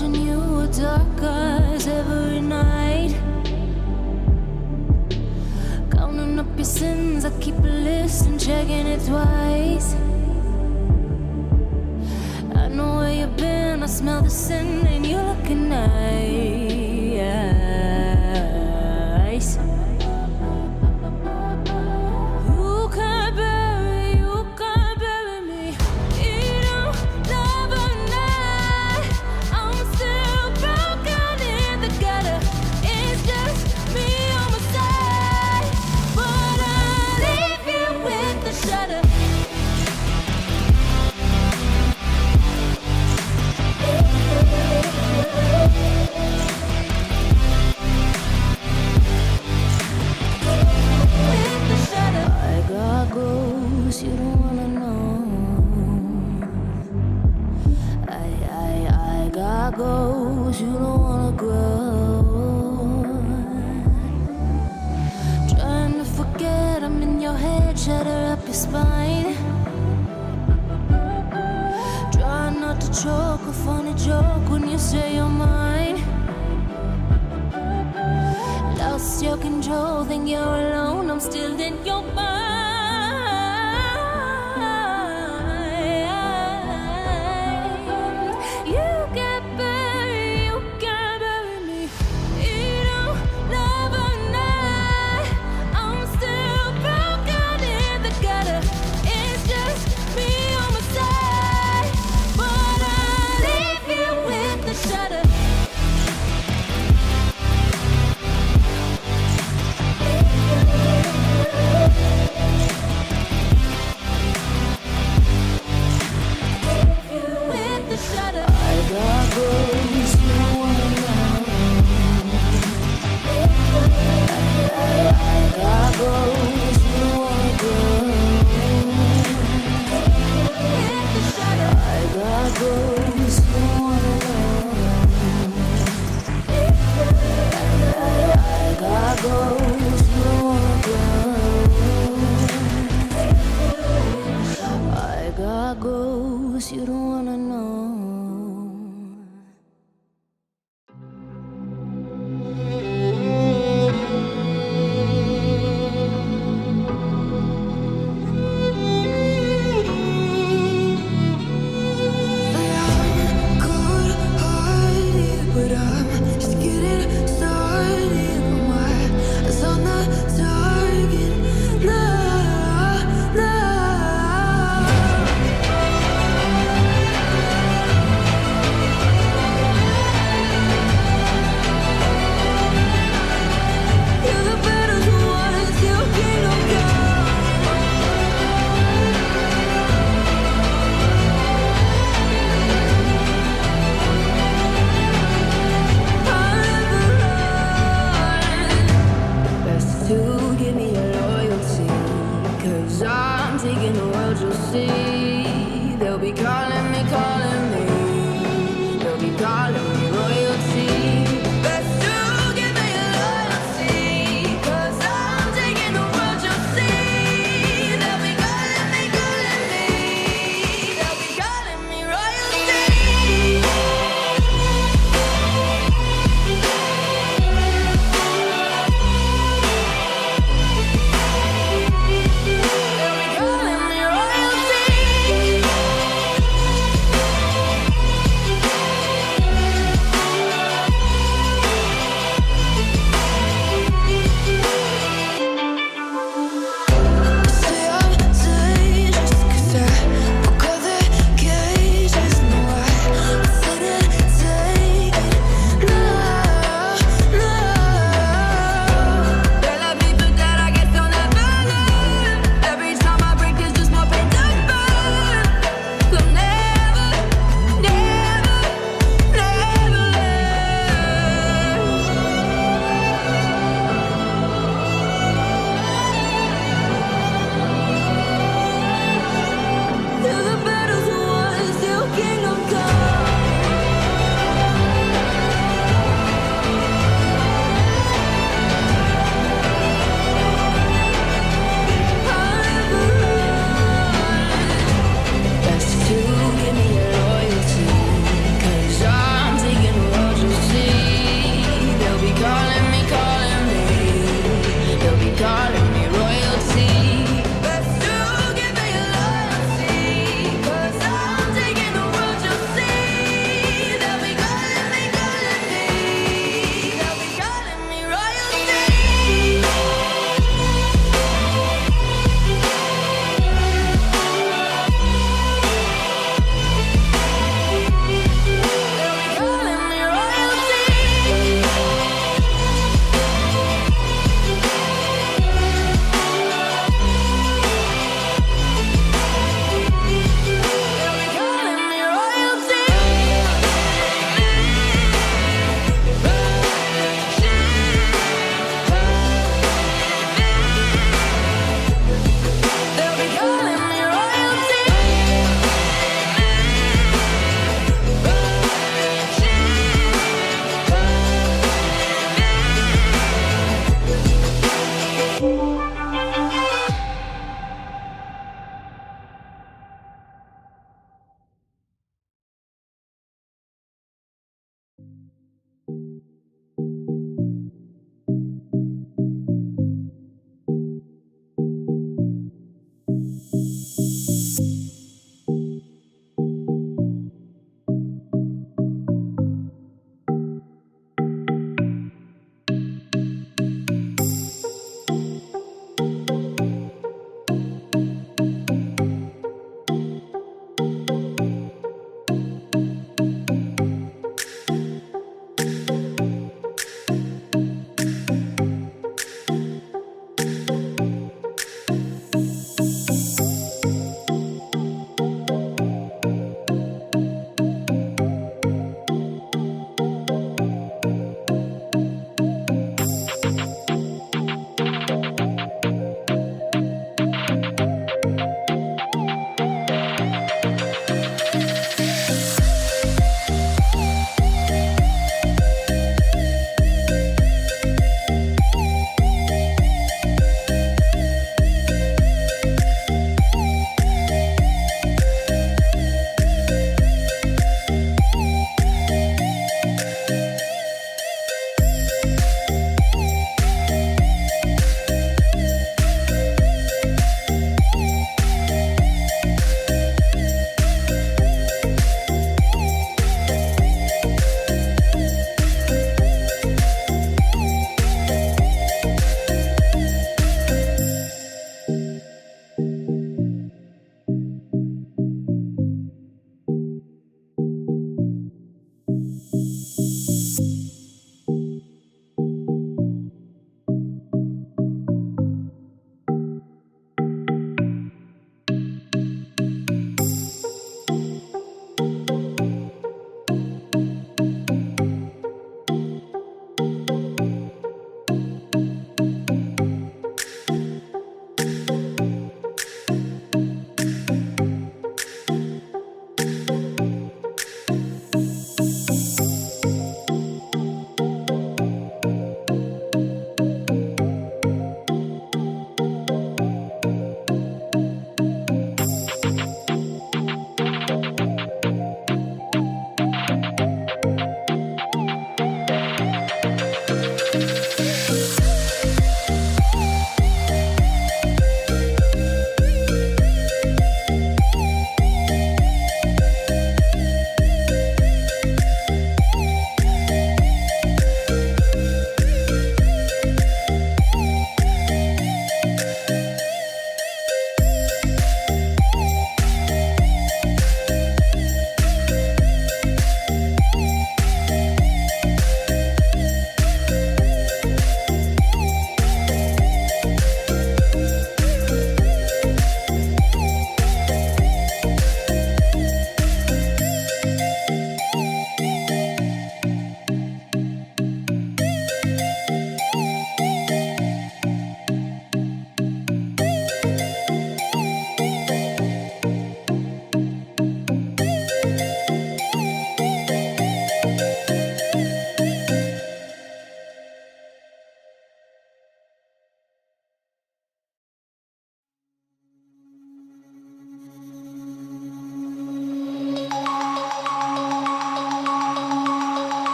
Watching you with dark eyes every night. Counting up your sins, I keep a list and checking it twice. I know where you've been, I smell the sin and you're looking nice. You don't wanna know. I got goals you don't wanna grow. Trying to forget I'm in your head, shatter up your spine. Try not to choke, a funny joke when you say you're mine. Lost your control, think you're alone, I'm still in your mind. You don't wanna know.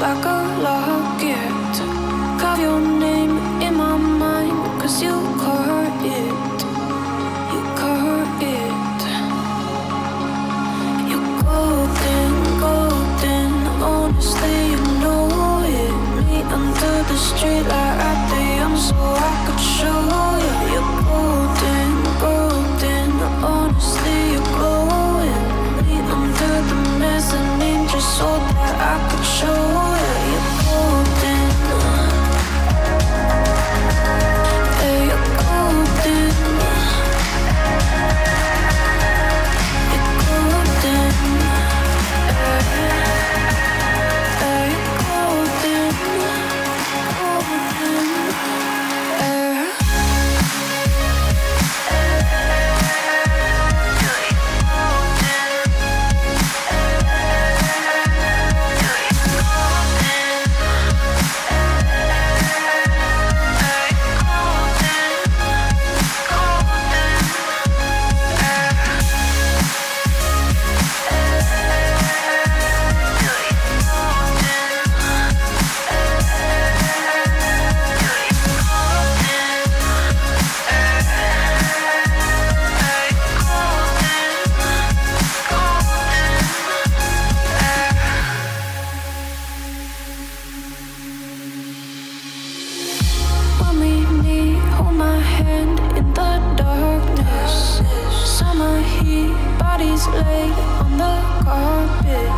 like a locket. Carve your name in my mind, 'cause you caught it. You caught it. You're golden, golden. Honestly, you know it. Meet under the street light at the so I could show you. You're golden, golden. Honestly, you're glowing. Meet under the mezzanine just so that I could show you. You're golden. Yeah, you're golden. You're golden. Yeah, you're golden. Golden. When we meet, hold my hand in the darkness. Summer heat, bodies laid on the carpet.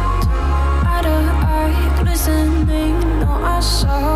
Eye to eye, glistening, no, I saw